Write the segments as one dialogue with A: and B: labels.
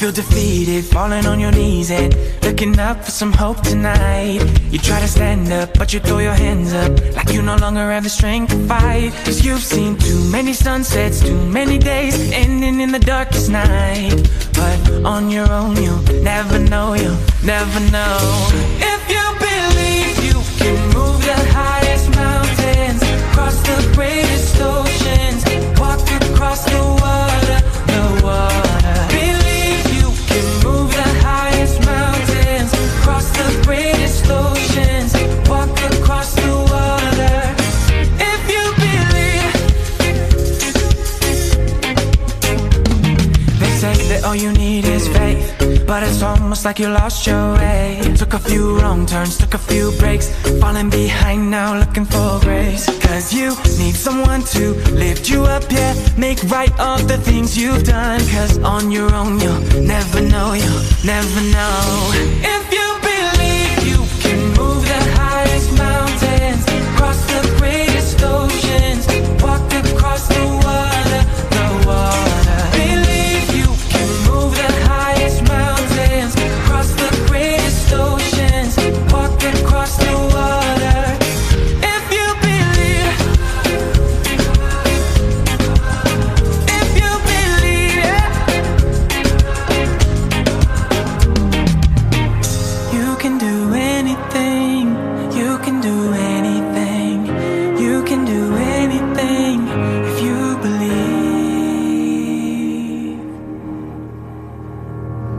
A: feel defeated, falling on your knees and looking up for some hope tonight. You try to stand up, but you throw your hands up like you no longer have the strength to fight. Cause you've seen too many sunsets, too many days ending in the darkest night. But on your own you'll never know, you'll never know. If you believe you can move the highest mountains, cross the greatest oceans, walk across the water, the water. Believe you can move the highest mountains, cross the greatest oceans, walk across the water. If you believe. They say that all you need is faith, but it's almost like you lost your way. Took a few wrong turns, took a few breaks, falling behind now looking for grace. Cause you need someone to lift you up, yeah, make right all the things you've done. Cause on your own you'll never know, you'll never know. If you believe you can move the highest mountains, cross the greatest oceans, walk across the water, the water. Believe you can move the highest mountains, cross the greatest oceans, walk across the water. If you believe, if you believe, yeah. You can do anything, you can do anything, you can do anything if you believe.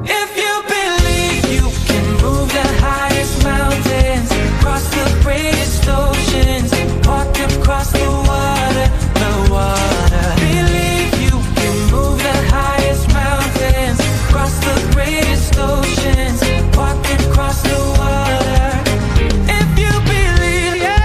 A: If you believe you can move the highest mountains, cross the greatest oceans, walk across the water, the water. Believe you can move the highest mountains, cross the greatest oceans, walk across the water. If you believe, yeah.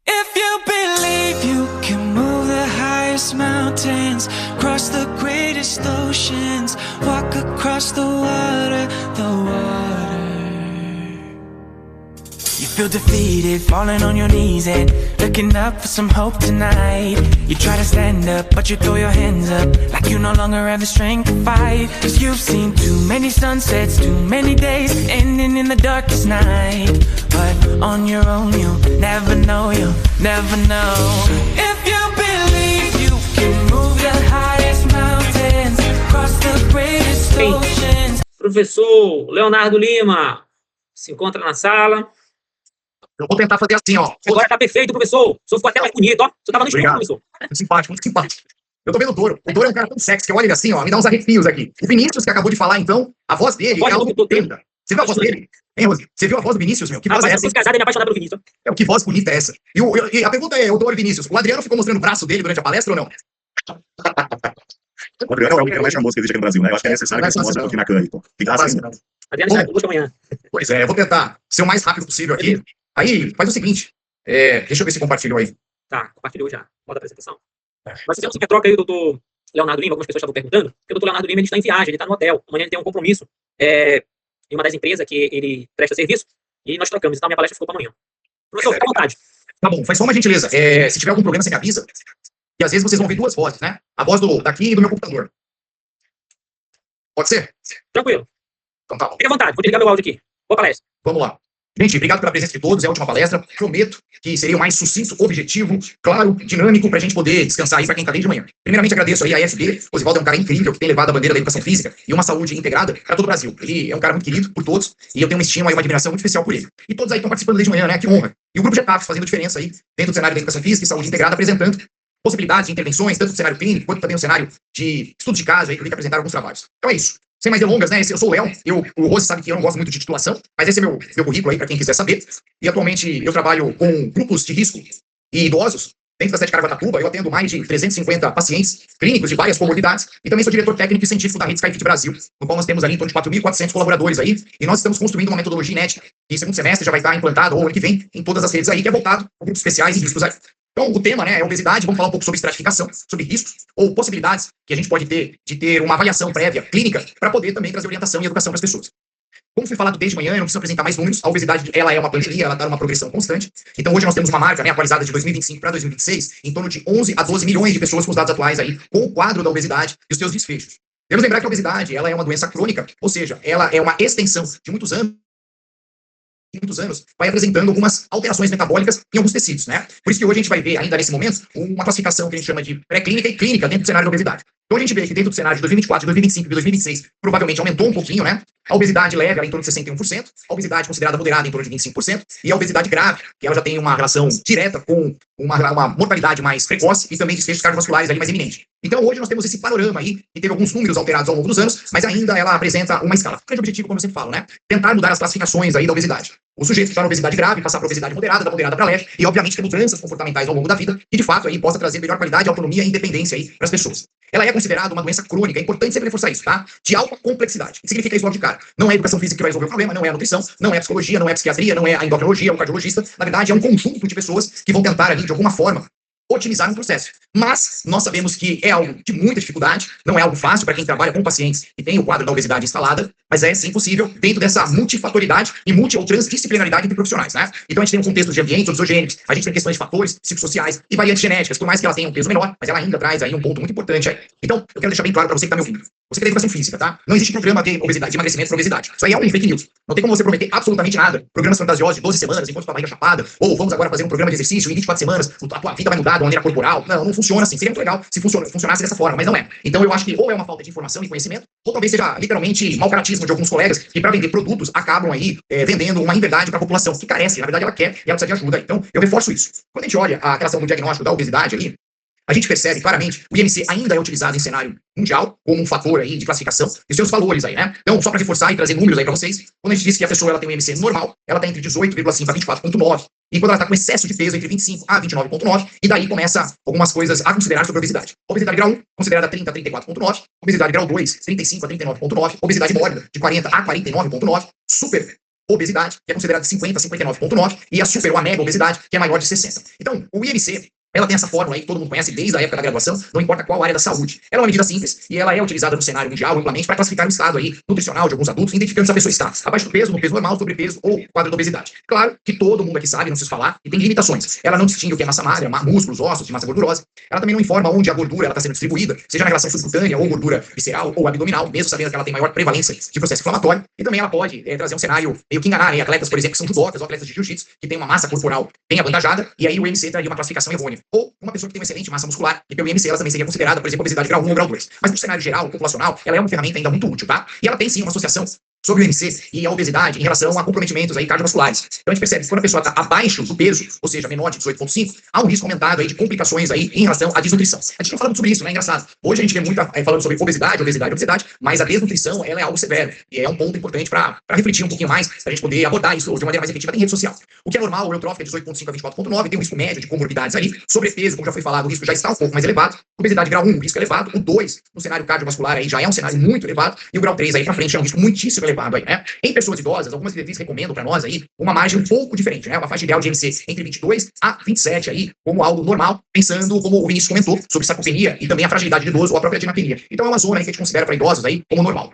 A: If you believe you can move the highest mountains, cross the greatest oceans, walk across the water, the water. You feel defeated, falling on your knees and looking up for some hope tonight. You try to stand up, but you throw your hands up like you no longer have the strength to fight. Cause you've seen too many sunsets, too many days ending in the darkest night. But on your own you'll never know, you'll never know. If you believe you can move the highest mountains, cross the greatest oceans.
B: Professor Leonardo Lima se encontra na sala.
C: Eu vou tentar fazer assim, ó.
B: Agora tá perfeito, professor. O senhor ficou até mais bonito, ó. O senhor tava no escuro, professor.
C: Muito simpático, muito simpático. Eu tô vendo o Doro. O Doro é um cara tão sexy que eu olho ele assim, ó, me dá uns arrepios aqui. O Vinícius, que acabou de falar, então, a voz dele é algo tremenda. Você viu a voz dele? Hein, Rosi? Você viu a voz do Vinícius, meu? Que voz é essa?
B: Eu casado e me apaixonado pelo Vinícius.
C: É, que voz bonita é essa? E a pergunta é, o Doro Vinícius, o Adriano ficou mostrando o braço dele durante a palestra ou não?
D: O Adriano é o cara mais famoso que existe aqui no Brasil, né? Eu acho que é necessário que a gente mostre um pouquinho na câmera. Fica assim.
B: Adriano está conosco amanhã.
C: Pois é, eu vou tentar ser o mais rápido possível aqui. Aí, faz o seguinte, deixa eu ver se compartilhou aí.
B: Tá, compartilhou já. Bota a apresentação. Nós fizemos uma troca aí do doutor Leonardo Lima, algumas pessoas estavam perguntando, porque o doutor Leonardo Lima ele está em viagem, ele está no hotel. Amanhã ele tem um compromisso em uma das empresas que ele presta serviço, e nós trocamos, então a minha palestra ficou para amanhã. Professor, fica à vontade.
C: Tá bom, faz só uma gentileza. Se tiver algum problema, você me avisa. E às vezes vocês vão ouvir duas vozes, né? A voz daqui e do meu computador. Pode ser?
B: Tranquilo.
C: Então tá bom.
B: Fique à vontade, vou desligar meu áudio aqui. Boa palestra.
C: Vamos lá. Gente, obrigado pela presença de todos, é a última palestra. Prometo que seria o mais sucinto, objetivo, claro, dinâmico, para a gente poder descansar aí para quem está desde manhã. Primeiramente, agradeço aí a EFB. O Osivaldo é um cara incrível que tem levado a bandeira da educação física e uma saúde integrada para todo o Brasil. Ele é um cara muito querido por todos e eu tenho uma estima e uma admiração muito especial por ele. E todos aí estão participando desde manhã, né? Que honra. E o Grupo GETAF fazendo diferença aí dentro do cenário da educação física e saúde integrada, apresentando possibilidades de intervenções, tanto no cenário clínico quanto também no cenário de estudo de caso aí, que eu vim apresentar alguns trabalhos. Então é isso. Sem mais delongas, né? Eu sou o Léo, o Rose sabe que eu não gosto muito de titulação, mas esse é meu currículo aí, para quem quiser saber. E atualmente eu trabalho com grupos de risco e idosos, dentro da sede Caraguatatuba, eu atendo mais de 350 pacientes clínicos de várias comorbidades e também sou diretor técnico e científico da rede SkyFit Brasil, no qual nós temos ali em torno de 4.400 colaboradores aí, e nós estamos construindo uma metodologia inédita, que segundo semestre já vai estar implantado, ou ano que vem, em todas as redes aí, que é voltado a grupos especiais e riscos aí. Então, o tema, né, é obesidade, vamos falar um pouco sobre estratificação, sobre riscos ou possibilidades que a gente pode ter de ter uma avaliação prévia clínica para poder também trazer orientação e educação para as pessoas. Como foi falado desde manhã, eu não preciso apresentar mais números, a obesidade ela é uma pandemia, ela está numa progressão constante. Então hoje nós temos uma marca, né, atualizada de 2025 para 2026, em torno de 11 a 12 milhões de pessoas com os dados atuais aí, com o quadro da obesidade e os seus desfechos. Devemos lembrar que a obesidade ela é uma doença crônica, ou seja, ela é uma extensão de muitos anos, vai apresentando algumas alterações metabólicas em alguns tecidos, né? Por isso que hoje a gente vai ver, ainda nesse momento, uma classificação que a gente chama de pré-clínica e clínica dentro do cenário da obesidade. Então a gente vê que dentro do cenário de 2024, 2025 e 2026, provavelmente aumentou um pouquinho, né? A obesidade leve, ela em torno de 61%, a obesidade considerada moderada em torno de 25%, e a obesidade grave, que ela já tem uma relação direta com uma mortalidade mais precoce e também desfechos cardiovasculares ali mais eminente. Então hoje nós temos esse panorama aí, que teve alguns números alterados ao longo dos anos, mas ainda ela apresenta uma escala. O grande objetivo, como eu sempre falo, né? Tentar mudar as classificações aí da obesidade. O sujeito que está na obesidade grave, passar para obesidade moderada, da moderada para leve, e obviamente ter mudanças comportamentais ao longo da vida, que de fato aí possa trazer melhor qualidade, autonomia e independência aí para as pessoas. Ela é considerada uma doença crônica, é importante sempre reforçar isso, tá? De alta complexidade. O que significa isso logo de cara? Não é a educação física que vai resolver o problema, não é a nutrição, não é a psicologia, não é a psiquiatria, não é a endocrinologia, o cardiologista. Na verdade, é um conjunto de pessoas que vão tentar ali, de alguma forma, otimizar um processo. Mas nós sabemos que é algo de muita dificuldade, não é algo fácil para quem trabalha com pacientes que tem o quadro da obesidade instalada, mas é sim possível dentro dessa multifatoriedade e multi- ou transdisciplinaridade entre profissionais, né? Então a gente tem um contexto de ambientes obesogênicos, a gente tem questões de fatores psicossociais e variantes genéticas, por mais que ela tenha um peso menor, mas ela ainda traz aí um ponto muito importante aí. Então, eu quero deixar bem claro para você que está me ouvindo. Você que tem educação física, tá? Não existe programa de obesidade, de emagrecimento para obesidade. Isso aí é um fake news. Não tem como você prometer absolutamente nada. Programas fantasiosos de 12 semanas, enquanto tua barriga chapada, ou vamos agora fazer um programa de exercício em 24 semanas, a tua vida vai mudar de uma maneira corporal. Não, não funciona assim. Seria muito legal se funcionasse dessa forma, mas não é. Então eu acho que ou é uma falta de informação e conhecimento, ou talvez seja literalmente mau caratismo de alguns colegas que para vender produtos acabam aí vendendo uma inverdade para a população que carece. Na verdade ela quer e ela precisa de ajuda. Então eu reforço isso. Quando a gente olha a relação do diagnóstico da obesidade ali, a gente percebe claramente o IMC ainda é utilizado em cenário mundial como um fator aí de classificação e seus valores aí, né? Então, só para reforçar e trazer números aí para vocês, quando a gente diz que a pessoa ela tem um IMC normal, ela está entre 18,5 a 24,9, e quando ela está com excesso de peso, entre 25 a 29,9, e daí começa algumas coisas a considerar sobre obesidade. Obesidade grau 1, considerada 30 a 34,9, obesidade grau 2, 35 a 39,9, obesidade mórbida, de 40 a 49,9, super obesidade, que é considerada de 50 a 59,9, e a super ou a mega obesidade, que é maior de 60. Então, o IMC, ela tem essa fórmula aí que todo mundo conhece desde a época da graduação, não importa qual área da saúde. Ela é uma medida simples e ela é utilizada no cenário mundial, amplamente, para classificar o estado aí nutricional de alguns adultos, identificando se a pessoa está abaixo do peso, no peso normal, sobrepeso ou quadro de obesidade. Claro que todo mundo aqui sabe, não preciso falar, e tem limitações. Ela não distingue o que é massa magra, músculos, ossos, de massa gordurosa. Ela também não informa onde a gordura está sendo distribuída, seja na relação subcutânea ou gordura visceral ou abdominal, mesmo sabendo que ela tem maior prevalência de processo inflamatório. E também ela pode trazer um cenário meio que enganar atletas, por exemplo, que são judocas ou atletas de jiu-jitsu, que tem uma massa corporal bem avantajada, e aí o IMC traria uma classificação errônea. Ou uma pessoa que tem uma excelente massa muscular, e pelo IMC ela também seria considerada, por exemplo, obesidade grau 1 ou grau 2. Mas no cenário geral, populacional, ela é uma ferramenta ainda muito útil, tá? E ela tem sim uma associação sobre o IMC e a obesidade em relação a comprometimentos aí cardiovasculares. Então a gente percebe que quando a pessoa está abaixo do peso, ou seja, menor de 18,5, há um risco aumentado aí de complicações aí em relação à desnutrição. A gente não fala muito sobre isso, né? É engraçado. Hoje a gente vê muito falando sobre obesidade, mas a desnutrição, ela é algo severo. E é um ponto importante para refletir um pouquinho mais, para a gente poder abordar isso de maneira mais efetiva em rede social. O que é normal, o eutrófico é 18,5 a 24,9, tem um risco médio de comorbidades ali. Sobrepeso, como já foi falado, o risco já está um pouco mais elevado. Obesidade grau 1, o risco é elevado. O 2, no cenário cardiovascular aí já é um cenário muito elevado. E o grau 3 aí para frente é um risco muitíssimo elevado aí, né? Em pessoas idosas, algumas diretrizes recomendam para nós aí uma margem um pouco diferente, né? Uma faixa ideal de IMC entre 22 a 27 aí, como algo normal, pensando, como o Vinícius comentou, sobre sarcopenia e também a fragilidade do idoso ou a própria dinapenia. Então é uma zona aí que a gente considera para idosos aí como normal.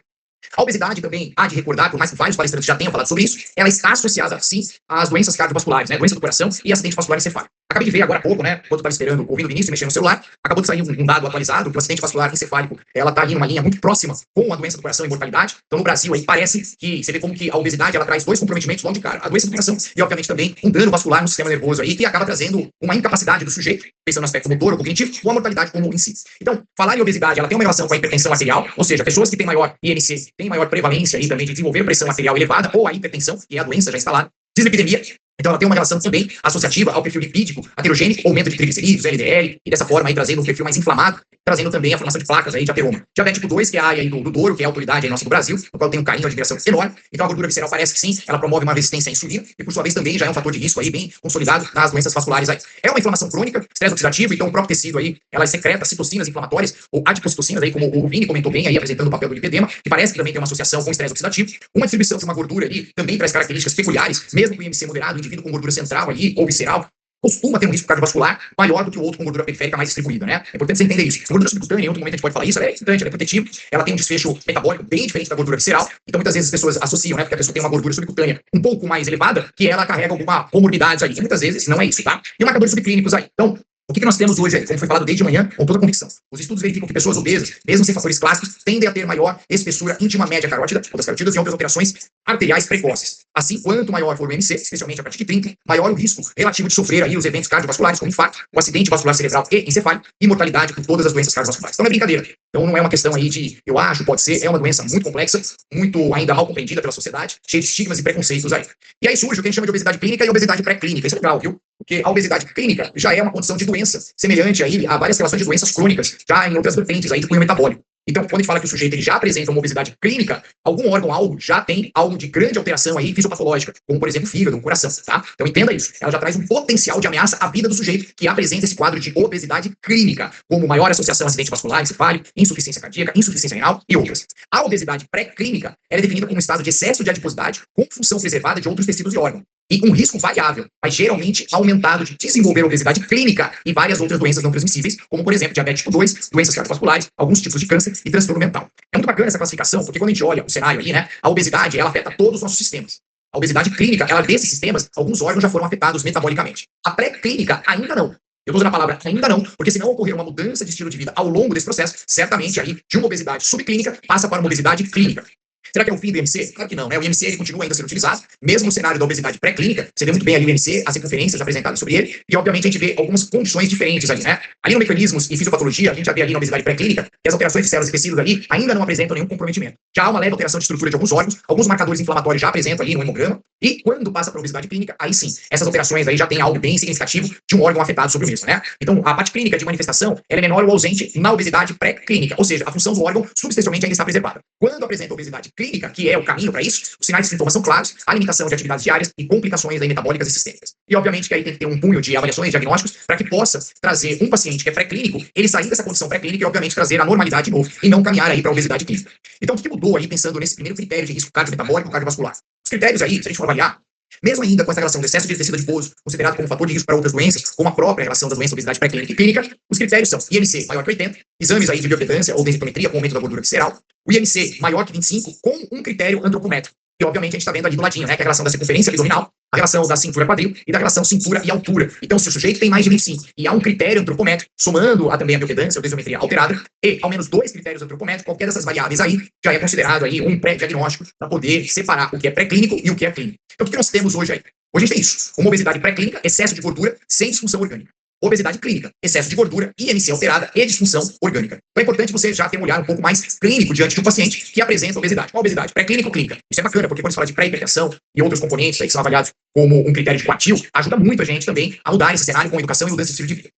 C: A obesidade também há de recordar, por mais que vários palestrantes já tenham falado sobre isso, ela está associada, sim, às doenças cardiovasculares, né? Doença do coração e acidente vascular encefálico. Acabei de ver agora há pouco, né? Enquanto eu estava esperando, ouvindo o Vinícius e mexendo no celular, acabou de sair um dado atualizado que o acidente vascular encefálico, ela está ali numa linha muito próxima com a doença do coração e mortalidade. Então no Brasil aí parece que, você vê como que a obesidade, ela traz dois comprometimentos logo de cara. A doença do coração e, obviamente, também um dano vascular no sistema nervoso aí, que acaba trazendo uma incapacidade do sujeito, pensando no aspecto motor ou cognitivo, ou a mortalidade como em si. Então, falar em obesidade, ela tem uma relação com a hipertensão arterial, ou seja, pessoas que têm maior IMC, têm maior prevalência aí também de desenvolver pressão arterial elevada, ou a hipertensão, que é a doença já instalada. Dislipidemia, então ela tem uma relação também associativa ao perfil lipídico, aterogênico, aumento de triglicerídeos, LDL, e dessa forma aí trazendo um perfil mais inflamado, trazendo também a formação de placas aí de ateroma. Diabetes tipo 2, que é a área aí do Douro, que é a autoridade aí nossa do Brasil, no qual eu tenho um carinho, uma admiração enorme. Então a gordura visceral parece que sim, ela promove uma resistência à insulina e por sua vez também já é um fator de risco aí bem consolidado nas doenças vasculares aí. É uma inflamação crônica, estresse oxidativo, então o próprio tecido aí, ela secreta citocinas inflamatórias ou adipocitocinas aí, como o Vini comentou bem aí, apresentando o papel do lipedema, que parece que também tem uma associação com estresse oxidativo. Uma distribuição de uma gordura ali também traz características peculiares, mesmo com o IMC moderado, o indivíduo com gordura central ali ou visceral costuma ter um risco cardiovascular maior do que o outro com gordura periférica mais distribuída, né? É importante você entender isso. A gordura subcutânea, em outro momento a gente pode falar isso, ela é importante, ela é protetiva, ela tem um desfecho metabólico bem diferente da gordura visceral, então muitas vezes as pessoas associam, né? Porque a pessoa tem uma gordura subcutânea um pouco mais elevada, que ela carrega alguma comorbidade aí, e muitas vezes não é isso, tá? E marcadores subclínicos aí. Então, o que nós temos hoje aí, como foi falado desde manhã, com toda convicção? Os estudos verificam que pessoas obesas, mesmo sem fatores clássicos, tendem a ter maior espessura íntima média carótida, ou das carotidas, e outras alterações arteriais precoces. Assim, quanto maior for o MC, especialmente a partir de 30, maior o risco relativo de sofrer aí os eventos cardiovasculares, como infarto, o acidente vascular cerebral e encefálico, e mortalidade por todas as doenças cardiovasculares. Então não é brincadeira. Então não é uma questão aí de, eu acho, pode ser, é uma doença muito complexa, muito ainda mal compreendida pela sociedade, cheia de estigmas e preconceitos aí. E aí surge o que a gente chama de obesidade clínica e obesidade pré-clínica. Isso é legal, viu? Porque a obesidade clínica já é uma condição de doença, semelhante aí a várias relações de doenças crônicas, já em outras vertentes aí de cunho metabólico. Então, quando a gente fala que o sujeito ele já apresenta uma obesidade clínica, algum órgão-alvo já tem algo de grande alteração aí fisiopatológica, como, por exemplo, o fígado, o coração, tá? Então, entenda isso. Ela já traz um potencial de ameaça à vida do sujeito que apresenta esse quadro de obesidade clínica, como maior associação a acidente vascular, encefálico, insuficiência cardíaca, insuficiência renal e outras. A obesidade pré-clínica ela é definida como um estado de excesso de adiposidade com função preservada de outros tecidos e órgãos. E um risco variável, mas geralmente aumentado de desenvolver obesidade clínica e várias outras doenças não transmissíveis, como, por exemplo, diabetes tipo 2, doenças cardiovasculares, alguns tipos de câncer e transtorno mental. É muito bacana essa classificação, porque quando a gente olha o cenário ali, né, a obesidade, ela afeta todos os nossos sistemas. A obesidade clínica, ela desses sistemas, alguns órgãos já foram afetados metabolicamente. A pré-clínica, ainda não. Eu estou usando a palavra ainda não, porque se não ocorrer uma mudança de estilo de vida ao longo desse processo, certamente aí, de uma obesidade subclínica, passa para uma obesidade clínica. Será que é o fim do IMC? Claro que não, né? O IMC ele continua ainda sendo utilizado, mesmo no cenário da obesidade pré-clínica, você vê muito bem ali o IMC, as circunferências apresentadas sobre ele, e obviamente a gente vê algumas condições diferentes ali, né? Ali no mecanismos e fisiopatologia, a gente já vê ali na obesidade pré-clínica, que as alterações de células e tecidos ali ainda não apresentam nenhum comprometimento. Já há uma leve alteração de estrutura de alguns órgãos, alguns marcadores inflamatórios já apresentam ali no hemograma, e quando passa para a obesidade clínica, aí sim, essas alterações aí já tem algo bem significativo de um órgão afetado sobre o mesmo, né? Então, a parte clínica de manifestação, ela é menor ou ausente na obesidade pré-clínica, ou seja, a função do órgão substancialmente ainda está preservada. Quando apresenta a obesidade clínica, que é o caminho para isso, os sinais de sintomas são claros, a limitação de atividades diárias e complicações aí metabólicas e sistêmicas. E obviamente que aí tem que ter um punho de avaliações, diagnósticos, para que possa trazer um paciente que é pré-clínico, ele sair dessa condição pré-clínica e obviamente trazer a normalidade de novo, e não caminhar aí para a obesidade clínica. Então o que mudou aí pensando nesse primeiro critério de risco cardiometabólico e cardiovascular? Os critérios aí, se a gente for avaliar, mesmo ainda com essa relação do excesso de tecido adiposo, considerado como fator de risco para outras doenças, como a própria relação das doenças obesidade pré-clínica e clínica, os critérios são IMC maior que 80, exames aí de bioimpedância ou densitometria com aumento da gordura visceral, o IMC maior que 25 com um critério antropométrico. E obviamente a gente está vendo ali do ladinho, né, que é a relação da circunferência abdominal, a relação da cintura-quadril e da relação cintura e altura. Então, se o sujeito tem mais de 25 e há um critério antropométrico, somando também a bioimpedância ou densiometria alterada, e ao menos 2 critérios antropométricos, qualquer dessas variáveis aí já é considerado aí um pré-diagnóstico para poder separar o que é pré-clínico e o que é clínico. Então, o que nós temos hoje aí? Hoje a gente tem isso, uma obesidade pré-clínica, excesso de gordura sem disfunção orgânica. Obesidade clínica, excesso de gordura, IMC alterada e disfunção orgânica. Então é importante você já ter um olhar um pouco mais clínico diante de um paciente que apresenta obesidade. Qual obesidade? Pré-clínica ou clínica? Isso é bacana, porque quando se fala de pré-hipertensão e outros componentes aí que são avaliados como um critério de coatil, ajuda muito a gente também a mudar esse cenário com educação e mudança de estilo de vida.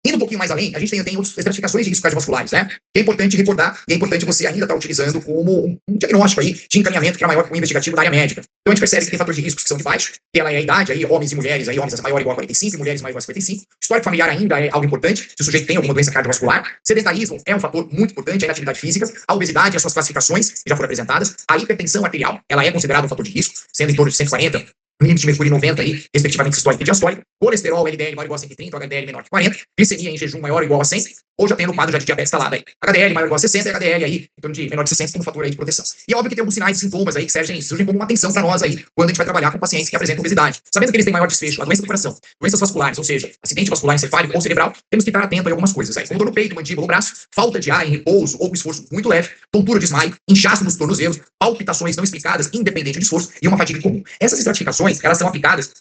C: Indo um pouquinho mais além, a gente tem outras estratificações de riscos cardiovasculares, né? Que é importante recordar e é importante você ainda estar utilizando como um diagnóstico aí de encaminhamento para maior cunho investigativo da área médica. Então a gente percebe que tem fatores de riscos que são de baixo, que ela é a idade aí, homens e mulheres aí, homens maior ou igual a 45, mulheres maior ou igual a 55. Histórico familiar ainda é algo importante, se o sujeito tem alguma doença cardiovascular. Sedentarismo é um fator muito importante, a inatividade física, a obesidade e as suas classificações que já foram apresentadas. A hipertensão arterial, ela é considerada um fator de risco, sendo em torno de 140, limite de mercúrio 90 aí, respectivamente sistólico e diastólico, colesterol LDL maior ou igual a 130, HDL menor que 40, glicemia em jejum maior ou igual a 100, ou já tendo o quadro já de diabetes instalado aí. HDL maior ou igual a 60 e HDL aí, em torno de menor de 60 como fator aí de proteção. E é óbvio que tem alguns sinais e sintomas aí que surgem como uma atenção para nós aí, quando a gente vai trabalhar com pacientes que apresentam obesidade. Sabendo que eles têm maior desfecho, a doença do coração, doenças vasculares, ou seja, acidente vascular encefálico ou cerebral, temos que estar atento a algumas coisas aí, como dor no peito, mandíbula ou braço, falta de ar em repouso ou com esforço muito leve, tontura de desmaio, inchaço nos tornozelos, palpitações não explicadas, independente do esforço e uma fadiga comum. Essas estratificações, elas são aplicadas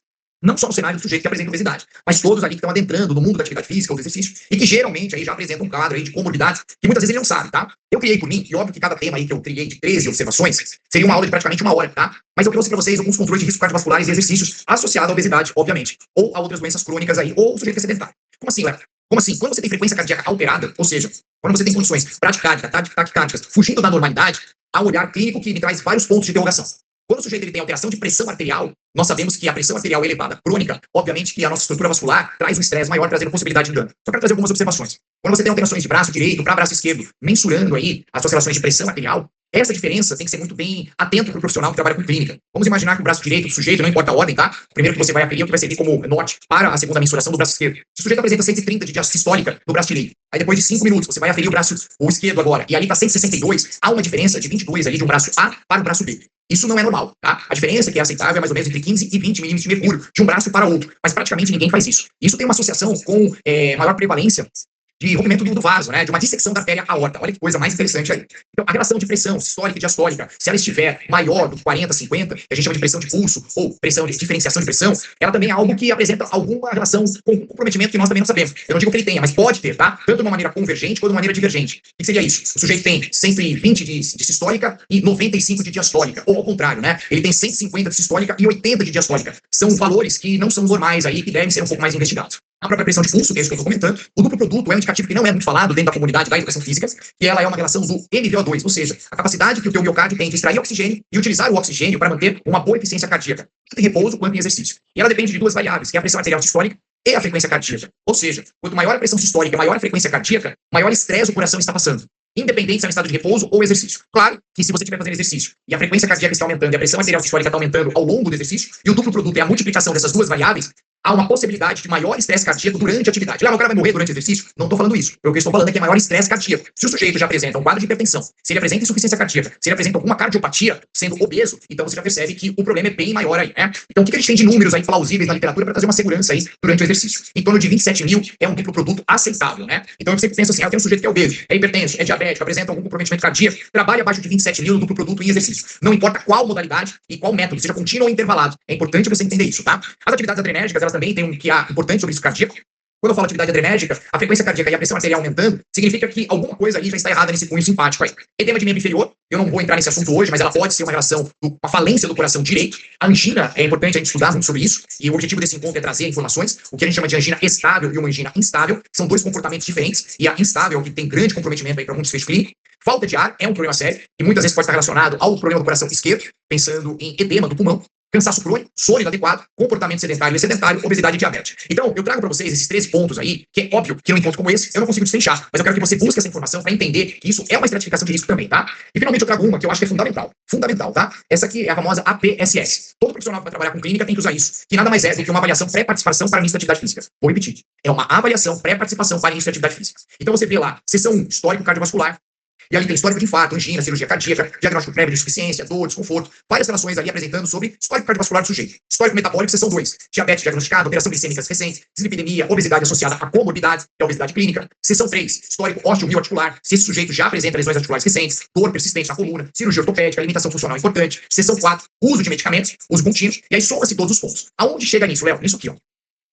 C: não só no cenário do sujeito que apresenta obesidade, mas todos ali que estão adentrando no mundo da atividade física ou do exercício e que geralmente aí já apresentam um quadro aí de comorbidades que muitas vezes ele não sabe, tá? Eu criei por mim, e óbvio que cada tema aí que eu criei de 13 observações seria uma aula de praticamente 1 hora, tá? Mas eu trouxe para vocês alguns controles de riscos cardiovasculares e exercícios associados à obesidade, obviamente, ou a outras doenças crônicas aí, ou o sujeito que é sedentário. Como assim, Léo? Como assim? Quando você tem frequência cardíaca alterada, ou seja, quando você tem condições braquicárdica, taquicárdicas, fugindo da normalidade, há um olhar clínico que me traz vários pontos de interrogação. Quando o sujeito ele tem alteração de pressão arterial, nós sabemos que a pressão arterial elevada crônica, obviamente que a nossa estrutura vascular traz um estresse maior, trazendo possibilidade de dano. Só quero trazer algumas observações. Quando você tem alterações de braço direito para braço esquerdo, mensurando aí as suas relações de pressão arterial, essa diferença tem que ser muito bem atento para o profissional que trabalha com clínica. Vamos imaginar que o braço direito do sujeito, não importa a ordem, tá? O primeiro que você vai aferir é o que vai servir como norte para a segunda mensuração do braço esquerdo. Se o sujeito apresenta 130 de sistólica no braço direito, aí depois de 5 minutos você vai aferir o esquerdo agora, e ali está 162, há uma diferença de 22 ali de um braço A para o braço B. Isso não é normal, tá? A diferença que é aceitável é mais ou menos entre 15 e 20 milímetros de mercúrio de um braço para outro, mas praticamente ninguém faz isso. Isso tem uma associação com maior prevalência de rompimento do vaso, né, de uma dissecção da artéria aorta. Olha que coisa mais interessante aí. Então, a relação de pressão sistólica e diastólica, se ela estiver maior do que 40, 50, que a gente chama de pressão de pulso, ou pressão de diferenciação de pressão, ela também é algo que apresenta alguma relação com o comprometimento que nós também não sabemos. Eu não digo que ele tenha, mas pode ter, tá? Tanto de uma maneira convergente quanto de uma maneira divergente. O que seria isso? O sujeito tem 120 de sistólica e 95 de diastólica, ou ao contrário, né? Ele tem 150 de sistólica e 80 de diastólica. São valores que não são normais aí, que devem ser um pouco mais investigados. A própria pressão de pulso, que é isso que eu estou comentando, o duplo produto é um indicativo que não é muito falado dentro da comunidade da educação física, que ela é uma relação do MVO2, ou seja, a capacidade que o teu miocárdio tem de extrair oxigênio e utilizar o oxigênio para manter uma boa eficiência cardíaca, tanto em repouso quanto em exercício. E ela depende de duas variáveis, que é a pressão arterial sistólica e a frequência cardíaca. Ou seja, quanto maior a pressão sistólica e maior a frequência cardíaca, maior estresse o coração está passando, independente se é um estado de repouso ou exercício. Claro que se você estiver fazendo exercício e a frequência cardíaca está aumentando e a pressão arterial sistólica está aumentando ao longo do exercício, e o duplo produto é a multiplicação dessas duas variáveis, há uma possibilidade de maior estresse cardíaco durante a atividade. O cara vai morrer durante o exercício? Não estou falando isso. O que eu estou falando é que é maior estresse cardíaco. Se o sujeito já apresenta um quadro de hipertensão, se ele apresenta insuficiência cardíaca, se ele apresenta alguma cardiopatia, sendo obeso, então você já percebe que o problema é bem maior aí, né? Então, o que a gente tem de números aí plausíveis na literatura para trazer uma segurança aí durante o exercício? Em torno de 27 mil é um duplo produto aceitável, né? Então, eu sempre penso assim, eu tenho um sujeito que é obeso, é hipertenso, é diabético, apresenta algum comprometimento cardíaco, trabalha abaixo de 27 mil no duplo produto em exercício. Não importa qual modalidade e qual método, seja contínuo ou intervalado. É importante você entender isso, tá? As atividades adrenérgicas, elas também têm um que há importante sobre isso cardíaco. Quando eu falo atividade adrenérgica, a frequência cardíaca e a pressão arterial aumentando, significa que alguma coisa aí já está errada nesse cunho simpático aí. Edema de membro inferior, eu não vou entrar nesse assunto hoje, mas ela pode ser uma relação com a falência do coração direito. A angina, é importante a gente estudar muito sobre isso, e o objetivo desse encontro é trazer informações, o que a gente chama de angina estável e uma angina instável, são dois comportamentos diferentes, e a instável, que tem grande comprometimento aí para algum desfecho clínico. Falta de ar é um problema sério, e muitas vezes pode estar relacionado ao problema do coração esquerdo, pensando em edema do pulmão, cansaço crônico, sono inadequado, comportamento sedentário e sedentário, obesidade e diabetes. Então, eu trago para vocês esses 13 pontos aí, que é óbvio que num encontro como esse, eu não consigo destrinchar, mas eu quero que você busque essa informação para entender que isso é uma estratificação de risco também, tá? E finalmente eu trago uma que eu acho que é fundamental, tá? Essa aqui é a famosa APSS. Todo profissional que vai trabalhar com clínica tem que usar isso, que nada mais é do que uma avaliação pré-participação para início de atividade física. Vou repetir. É uma avaliação pré-participação para início de atividade física. Então você vê lá, seção 1, histórico cardiovascular, e ali tem histórico de infarto, angina, cirurgia cardíaca, diagnóstico prévio de insuficiência, dor, desconforto, várias relações ali apresentando sobre histórico cardiovascular do sujeito. Histórico metabólico, seção 2, diabetes diagnosticado, alteração glicêmica recente, dislipidemia, obesidade associada a comorbidades, que é a obesidade clínica. Seção 3, histórico ósseo-mioarticular, se esse sujeito já apresenta lesões articulares recentes, dor persistente na coluna, cirurgia ortopédica, alimentação funcional importante. Seção 4, uso de medicamentos, uso contínuo, e aí soma-se todos os pontos. Aonde chega nisso, Léo? Nisso aqui, ó.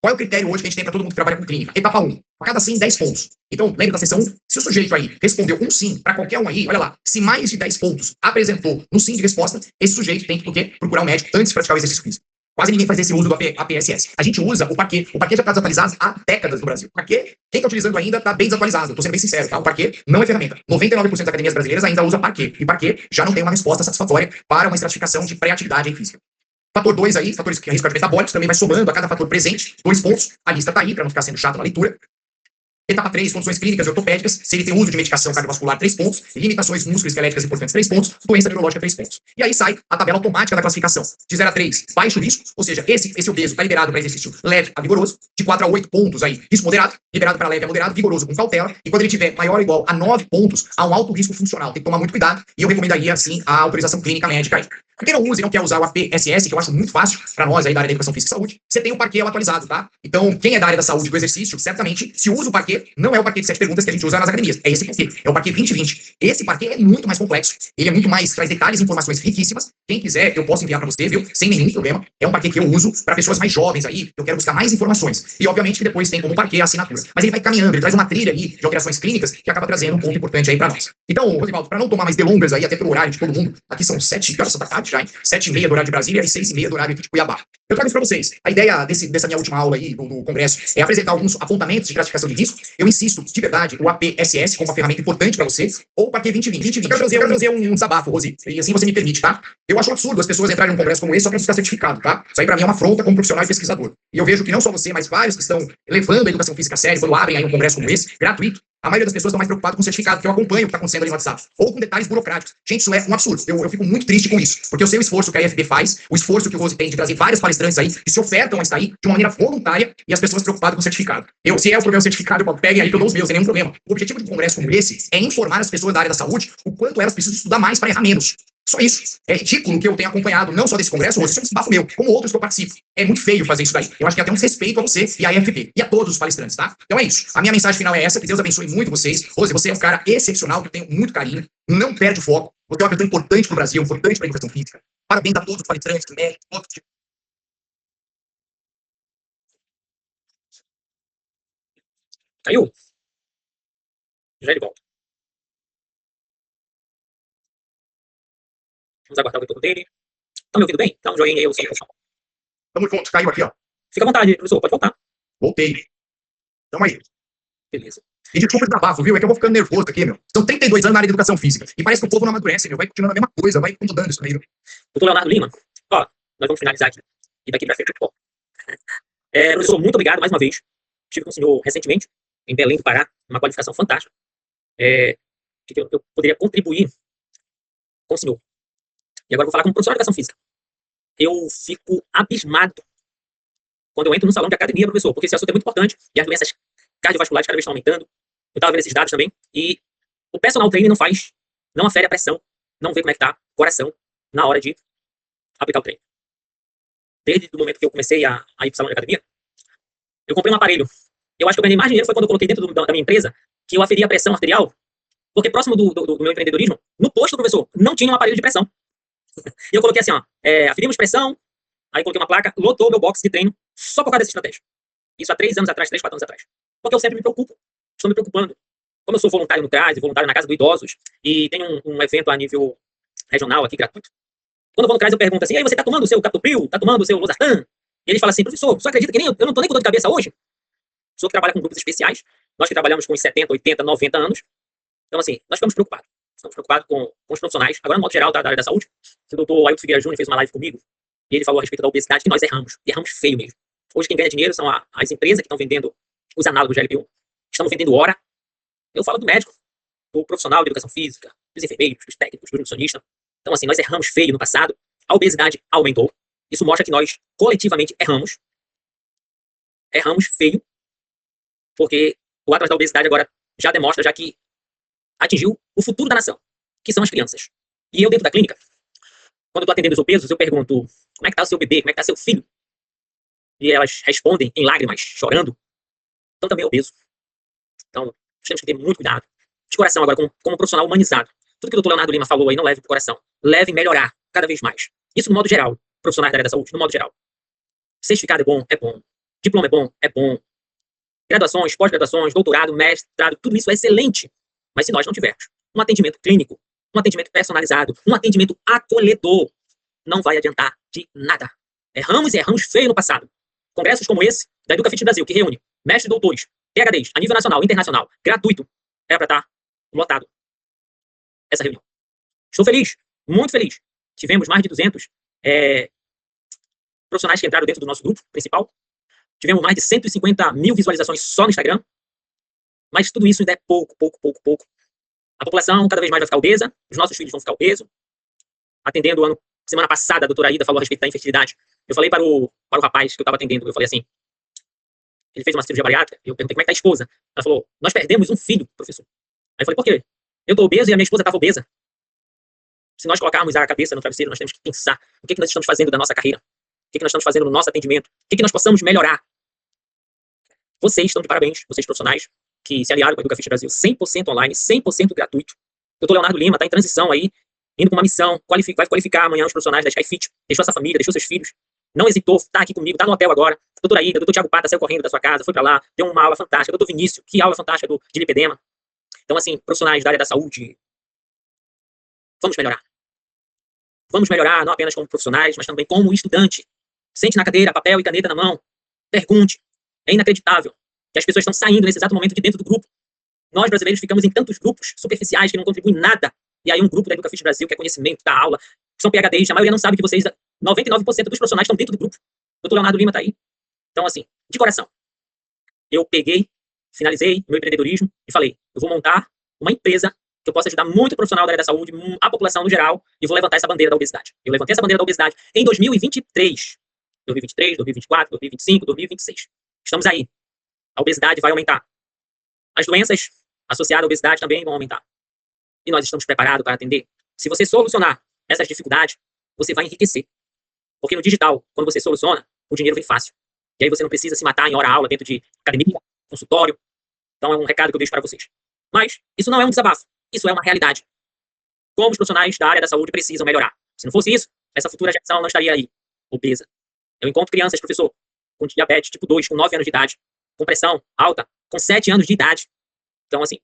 C: Qual é o critério hoje que a gente tem para todo mundo que trabalha com clínica? Etapa 1. A cada sim, 10 pontos. Então, lembra da seção 1? Se o sujeito aí respondeu um sim para qualquer um aí, olha lá, se mais de 10 pontos apresentou no sim de resposta, esse sujeito tem que procurar um médico antes de praticar o exercício físico. Quase ninguém faz esse uso do APSS. A gente usa o parquet. O parquet já está desatualizado há décadas no Brasil. O parquet, quem está utilizando ainda está bem desatualizado. Estou sendo bem sincero, tá? O parquet não é ferramenta. 99% das academias brasileiras ainda usa parquet. E parquet já não tem uma resposta satisfatória para uma estratificação de pré-atividade física. Fator 2 aí, fatores que risco metabólicos, também vai somando a cada fator presente, 2 pontos. A lista está aí, para não ficar sendo chato na leitura. Etapa 3, condições clínicas e ortopédicas, se ele tem uso de medicação cardiovascular, 3 pontos, limitações musculoesqueléticas importantes, 3 pontos, doença neurológica, 3 pontos. E aí sai a tabela automática da classificação. De 0 a 3, baixo risco, ou seja, esse obeso está liberado para exercício leve a vigoroso, de 4 a 8 pontos aí, risco moderado, liberado para leve a moderado, vigoroso com cautela, e quando ele tiver maior ou igual a 9 pontos, há um alto risco funcional. Tem que tomar muito cuidado, e eu recomendaria, sim, a autorização clínica médica aí. Pra quem não usa e não quer usar o APSS, que eu acho muito fácil para nós aí da área da educação física e saúde, você tem o parquet atualizado, tá? Então, quem é da área da saúde do exercício, certamente, se usa o parquet, não é o parquet de 7 perguntas que a gente usa nas academias, é esse parquet, é o parquet 2020. Esse parquet é muito mais complexo, ele é muito mais, traz detalhes e informações riquíssimas. Quem quiser, eu posso enviar para você, viu? Sem nenhum problema. É um parquet que eu uso para pessoas mais jovens aí, eu quero buscar mais informações. E, obviamente, que depois tem como parquet a assinatura. Mas ele vai caminhando, ele traz uma trilha aí de operações clínicas que acaba trazendo um ponto importante aí para nós. Então, Rosivaldo, para não tomar mais delongas aí, até pelo horário de todo mundo, aqui são 7 horas da tarde já, hein? 7h30 do horário de Brasília e 6h30 do horário de Cuiabá. Eu trago isso para vocês. A ideia dessa minha última aula aí do congresso é apresentar alguns apontamentos de classificação de risco Eu insisto, de verdade, o APSS como uma ferramenta importante para você, ou para que 2020. Eu quero trazer um desabafo, Rosi, e assim você me permite, tá? Eu acho um absurdo as pessoas entrarem num congresso como esse só para buscar certificado, tá? Isso aí para mim é uma afronta como profissional e pesquisador. E eu vejo que não só você, mas vários que estão levando a educação física a sério, quando abrem aí um congresso como esse, gratuito, a maioria das pessoas estão mais preocupadas com o certificado, porque eu acompanho o que está acontecendo ali no WhatsApp, ou com detalhes burocráticos. Gente, isso é um absurdo. Eu fico muito triste com isso, porque eu sei o esforço que a IFB faz, o esforço que o Rose tem de trazer vários palestrantes aí, que se ofertam a estar aí de uma maneira voluntária, e as pessoas preocupadas com o certificado. Se é o problema do certificado, peguem aí que eu dou os meus, sem nenhum problema. O objetivo de um congresso como esse é informar as pessoas da área da saúde o quanto elas precisam estudar mais para errar menos. Só isso. É ridículo que eu tenho acompanhado, não só desse congresso, isso é um desabafo meu, como outros que eu participo. É muito feio fazer isso daí. Eu acho que é até um desrespeito a você e à IFB, e a todos os palestrantes, tá? Então é isso. A minha mensagem final é essa, que Deus abençoe muito vocês. Rose, você é um cara excepcional, que eu tenho muito carinho, não perde o foco. Você é uma pessoa importante para o Brasil, importante para a educação física. Parabéns a todos os palestrantes, médicos, todos.
B: Caiu? Já ele volta. Vamos aguardar o retorno dele. Tá me ouvindo bem? Dá um joinha aí, eu sei.
C: Tamo junto, caiu aqui, ó.
B: Fica à vontade, professor, pode voltar.
C: Voltei. Tamo aí.
B: Beleza.
C: E desculpa o desabafo, viu? É que eu vou ficando nervoso aqui, meu. São 32 anos na área de educação física. E parece que o povo não amadurece, meu. Vai continuando a mesma coisa, vai mudando isso aí, viu?
B: Doutor Leonardo Lima, ó, nós vamos finalizar aqui. E daqui pra frente, ó. Professor, muito obrigado mais uma vez. Estive com o senhor recentemente, em Belém do Pará, uma qualificação fantástica. Que eu poderia contribuir com o senhor. E agora eu vou falar como professor de educação física. Eu fico abismado quando eu entro no salão de academia, professor, porque esse assunto é muito importante e as doenças cardiovasculares cada vez estão aumentando. Eu estava vendo esses dados também. E o personal trainer não afere a pressão, não vê como é que tá o coração na hora de aplicar o treino. Desde o momento que eu comecei a ir para o salão de academia, eu comprei um aparelho. Eu acho que eu ganhei mais dinheiro foi quando eu coloquei dentro da minha empresa que eu aferia a pressão arterial, porque próximo do meu empreendedorismo, no posto, professor, não tinha um aparelho de pressão. E eu coloquei assim, ó, aferimos pressão, aí coloquei uma placa, lotou o meu box de treino, só por causa dessa estratégia. Isso há 3, 4 anos atrás. Porque eu sempre me preocupo, estou me preocupando. Como eu sou voluntário no CRAS, voluntário na Casa dos Idosos, e tem um evento a nível regional aqui, gratuito. Quando eu vou no CRAS, eu pergunto assim, aí você tá tomando o seu Captopril, tá tomando o seu Losartan? E ele fala assim, professor, você acredita que eu não tô nem com dor de cabeça hoje? Sou que trabalha com grupos especiais, nós que trabalhamos com uns 70, 80, 90 anos. Então, assim, nós ficamos preocupados. Estamos preocupados com os profissionais, agora no modo geral da área da saúde. O doutor Ailton Figueira Júnior fez uma live comigo, e ele falou a respeito da obesidade, que nós erramos, e erramos feio mesmo. Hoje quem ganha dinheiro são as empresas que estão vendendo os análogos de LPU. Estamos vendendo hora. Eu falo do médico, do profissional de educação física, dos enfermeiros, dos técnicos, do nutricionista. Então, assim, nós erramos feio no passado, a obesidade aumentou. Isso mostra que nós, coletivamente, erramos. Erramos feio, porque o Atlas da Obesidade agora já demonstra já que atingiu o futuro da nação, que são as crianças. E eu, dentro da clínica, quando eu estou atendendo os obesos, eu pergunto, como é que está o seu bebê, como é que está seu filho? E elas respondem em lágrimas, chorando. Então também é obeso. Então, temos que ter muito cuidado. De coração agora, como profissional humanizado. Tudo que o doutor Leonardo Lima falou aí, não leve pro coração. Leve em melhorar, cada vez mais. Isso no modo geral, profissionais da área da saúde, no modo geral. Certificado é bom, é bom. Diploma é bom, é bom. Graduações, pós-graduações, doutorado, mestrado, tudo isso é excelente. Mas se nós não tivermos um atendimento clínico, um atendimento personalizado, um atendimento acolhedor, não vai adiantar de nada. Erramos e erramos feio no passado. Congressos como esse, da EducaFit Brasil, que reúne mestres e doutores, PhDs, a nível nacional, internacional, gratuito, era para estar lotado essa reunião. Estou feliz, muito feliz. Tivemos mais de 200 profissionais que entraram dentro do nosso grupo principal. Tivemos mais de 150 mil visualizações só no Instagram. Mas tudo isso ainda é pouco. A população cada vez mais vai ficar obesa, os nossos filhos vão ficar obesos. Atendendo semana passada, a doutora Aida falou a respeito da infertilidade. Eu falei para o rapaz que eu estava atendendo, eu falei assim, ele fez uma cirurgia bariátrica, e eu perguntei como é que está a esposa. Ela falou, nós perdemos um filho, professor. Aí eu falei, por quê? Eu estou obeso e a minha esposa estava obesa. Se nós colocarmos a cabeça no travesseiro, nós temos que pensar o que nós estamos fazendo da nossa carreira, o que nós estamos fazendo no nosso atendimento, o que nós possamos melhorar. Vocês estão de parabéns, vocês profissionais, que se aliaram com a EducaFit Brasil 100% online, 100% gratuito. O doutor Leonardo Lima está em transição aí, indo com uma missão, vai qualificar amanhã os profissionais da SkyFit, deixou essa família, deixou seus filhos, não hesitou, está aqui comigo, está no hotel agora. Doutora Aida, doutor Thiago Pata saiu correndo da sua casa, foi para lá, deu uma aula fantástica. Doutor Vinícius, que aula fantástica de lipedema. Então, assim, profissionais da área da saúde, vamos melhorar. Vamos melhorar, não apenas como profissionais, mas também como estudante. Sente na cadeira, papel e caneta na mão, pergunte. É inacreditável que as pessoas estão saindo nesse exato momento de dentro do grupo. Nós, brasileiros, ficamos em tantos grupos superficiais que não contribuem nada. E aí um grupo da Educafit Brasil, que é conhecimento, da aula, que são PhDs, a maioria não sabe que vocês, 99% dos profissionais estão dentro do grupo. O Dr. Leonardo Lima tá aí. Então, assim, de coração, eu peguei, finalizei meu empreendedorismo e falei, eu vou montar uma empresa que eu possa ajudar muito o profissional da área da saúde, a população no geral, e vou levantar essa bandeira da obesidade. Eu levantei essa bandeira da obesidade em 2023, 2024, 2025, 2026. Estamos aí. A obesidade vai aumentar. As doenças associadas à obesidade também vão aumentar. E nós estamos preparados para atender. Se você solucionar essas dificuldades, você vai enriquecer. Porque no digital, quando você soluciona, o dinheiro vem fácil. E aí você não precisa se matar em hora-aula dentro de academia, consultório. Então é um recado que eu deixo para vocês. Mas isso não é um desabafo. Isso é uma realidade. Como os profissionais da área da saúde precisam melhorar. Se não fosse isso, essa futura geração não estaria aí, obesa. Eu encontro crianças, professor, com diabetes tipo 2, com 9 anos de idade, com pressão alta, com 7 anos de idade. Então, assim,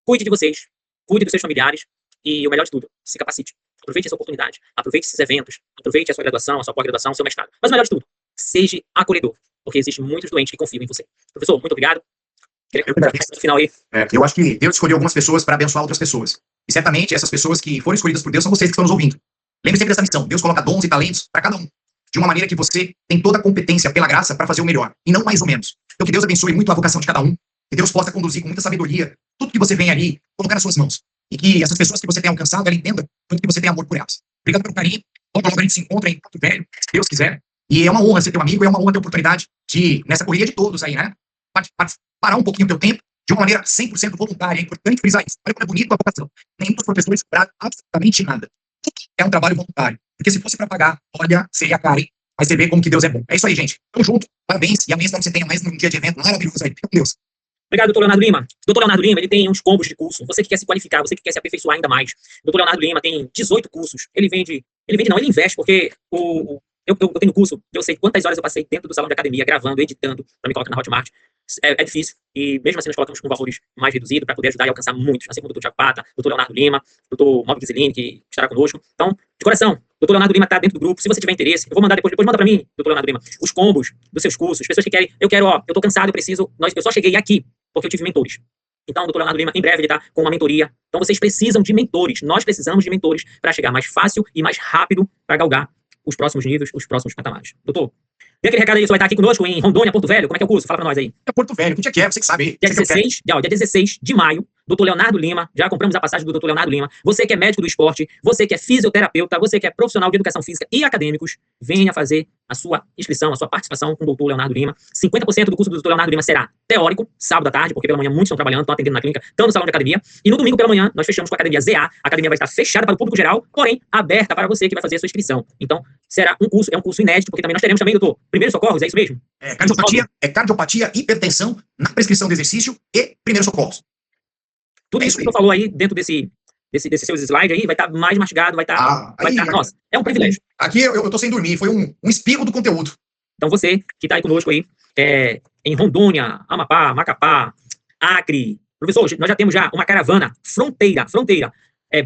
B: cuide de vocês, cuide dos seus familiares e, o melhor de tudo, se capacite. Aproveite essa oportunidade, aproveite esses eventos, aproveite a sua graduação, a sua pós-graduação, o seu mestrado. Mas o melhor de tudo, seja acolhedor, porque existem muitos doentes que confiam em você. Professor, muito obrigado. No final aí.
C: Eu acho que Deus escolheu algumas pessoas para abençoar outras pessoas. E certamente essas pessoas que foram escolhidas por Deus são vocês que estão nos ouvindo. Lembre sempre dessa missão. Deus coloca dons e talentos para cada um. De uma maneira que você tem toda a competência pela graça para fazer o melhor. E não mais ou menos. Então que Deus abençoe muito a vocação de cada um. Que Deus possa conduzir com muita sabedoria tudo que você vem ali, colocar nas suas mãos. E que essas pessoas que você tem alcançado, ela entenda quanto que você tem amor por elas. Obrigado pelo carinho. Logo a gente se encontra em Porto Velho, se Deus quiser. E é uma honra ser teu amigo, é uma honra ter a oportunidade de, nessa correria de todos aí, né? Parar um pouquinho o teu tempo de uma maneira 100% voluntária. É importante frisar isso. Olha como é bonito a vocação. Nenhum dos professores cobra absolutamente nada. Tudo é um trabalho voluntário. Porque se fosse para pagar, olha, seria caro, hein? Mas você vê como que Deus é bom. É isso aí, gente. Tamo junto. Parabéns. E amanhã você tenha mais um dia de evento maravilhoso aí. Fica com Deus.
B: Obrigado, doutor Leonardo Lima. Doutor Leonardo Lima, ele tem uns combos de curso. Você que quer se qualificar, você que quer se aperfeiçoar ainda mais. Doutor Leonardo Lima tem 18 cursos. Ele investe, porque eu tenho curso, eu sei quantas horas eu passei dentro do salão de academia, gravando, editando, para me colocar na Hotmart. É difícil, e mesmo assim nós colocamos com valores mais reduzidos para poder ajudar e alcançar muitos, assim como o doutor Thiago Pata, doutor Leonardo Lima, doutor Mauro Ghiseline, que estará conosco. Então, de coração, doutor Leonardo Lima está dentro do grupo. Se você tiver interesse, eu vou mandar depois manda para mim, doutor Leonardo Lima, os combos dos seus cursos, pessoas que querem, eu tô cansado, eu só cheguei aqui porque eu tive mentores. Então, o doutor Leonardo Lima, em breve, ele está com uma mentoria. Então, vocês precisam de mentores. Nós precisamos de mentores para chegar mais fácil e mais rápido para galgar os próximos níveis, os próximos patamares. Doutor, tem aquele recado aí, você vai estar aqui conosco em Rondônia, Porto Velho? Como é que é o curso? Fala para nós aí.
C: É Porto Velho, que dia que é? Você que sabe.
B: Dia 16 de maio, doutor Leonardo Lima, já compramos a passagem do doutor Leonardo Lima. Você que é médico do esporte, você que é fisioterapeuta, você que é profissional de educação física e acadêmicos, venha fazer a sua inscrição, a sua participação com o doutor Leonardo Lima. 50% do curso do doutor Leonardo Lima será teórico, sábado à tarde, porque pela manhã muitos estão trabalhando, estão atendendo na clínica, estão no salão de academia. E no domingo pela manhã, nós fechamos com a academia ZA. A academia vai estar fechada para o público geral, porém aberta para você que vai fazer a sua inscrição. Então, será um curso inédito, porque também nós teremos também, doutor, primeiros socorros, é isso mesmo?
C: Cardiopatia, hipertensão na prescrição de exercício e primeiros socorros.
B: Tudo isso que o senhor falou aí dentro desses seus slides aí vai estar mais mastigado, vai estar. Nossa, é um privilégio.
C: Aqui eu tô sem dormir, foi um espirro do conteúdo.
B: Então você que está aí conosco aí, em Rondônia, Amapá, Macapá, Acre. Professor, nós já temos uma caravana, fronteira,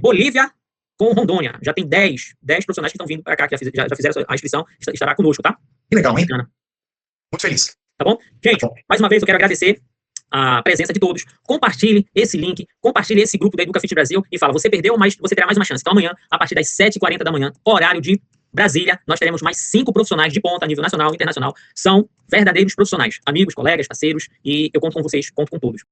B: Bolívia com Rondônia. Já tem 10 profissionais que estão vindo para cá, que já fizeram a inscrição, estará conosco, tá?
C: Que legal, hein? Muito feliz.
B: Tá bom? Gente, mais uma vez eu quero agradecer a presença de todos. Compartilhe esse link, compartilhe esse grupo da Educafit Brasil e fala, você perdeu, mas você terá mais uma chance. Então amanhã, a partir das 7h40 da manhã, horário de Brasília, nós teremos mais 5 profissionais de ponta a nível nacional e internacional. São verdadeiros profissionais, amigos, colegas, parceiros, e eu conto com vocês, conto com todos.